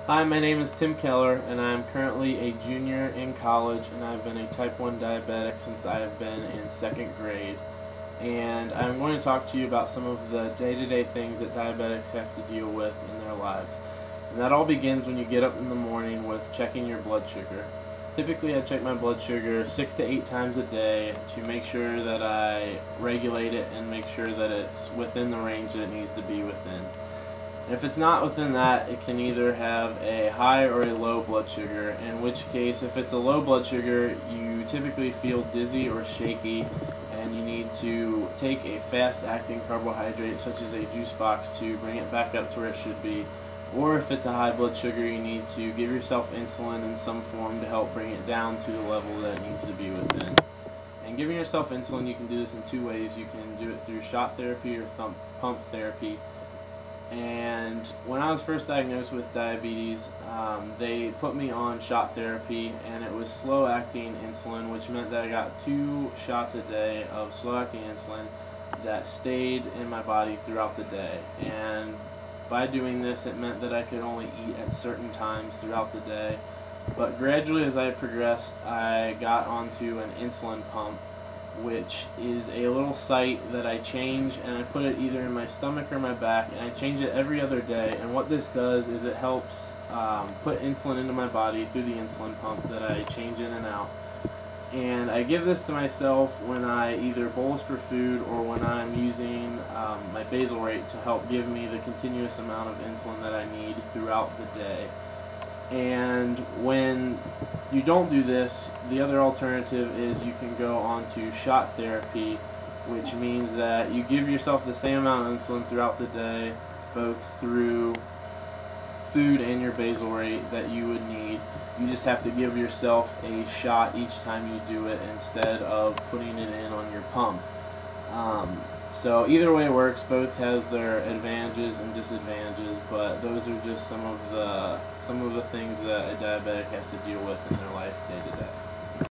Hi, my name is Tim Keller, and I am currently a junior in college, and I've been a type 1 diabetic since I have been in second grade. And I'm going to talk to you about some of the day-to-day things that diabetics have to deal with in their lives. And that all begins when you get up in the morning with checking your blood sugar. Typically, I check my blood sugar 6 to 8 times a day to make sure that I regulate it and make sure that it's within the range that it needs to be within. If it's not within that, it can either have a high or a low blood sugar, in which case, if it's a low blood sugar, you typically feel dizzy or shaky, and you need to take a fast-acting carbohydrate such as a juice box to bring it back up to where it should be. Or if it's a high blood sugar, you need to give yourself insulin in some form to help bring it down to the level that it needs to be within. And giving yourself insulin, you can do this in two ways. You can do it through shot therapy or pump therapy. And when I was first diagnosed with diabetes, they put me on shot therapy, and it was slow-acting insulin, which meant that I got 2 shots a day of slow-acting insulin that stayed in my body throughout the day. And by doing this, it meant that I could only eat at certain times throughout the day. But gradually, as I progressed, I got onto an insulin pump, which is a little site that I change, and I put it either in my stomach or my back, and I change it every other day. And what this does is it helps put insulin into my body through the insulin pump that I change in and out. And I give this to myself when I either bolus for food or when I'm using my basal rate to help give me the continuous amount of insulin that I need throughout the day. And when you don't do this, the other alternative is you can go on to shot therapy, which means that you give yourself the same amount of insulin throughout the day, both through food and your basal rate that you would need. You just have to give yourself a shot each time you do it instead of putting it in on your pump. So either way works. Both has their advantages and disadvantages, but those are just some of the things that a diabetic has to deal with in their life day to day.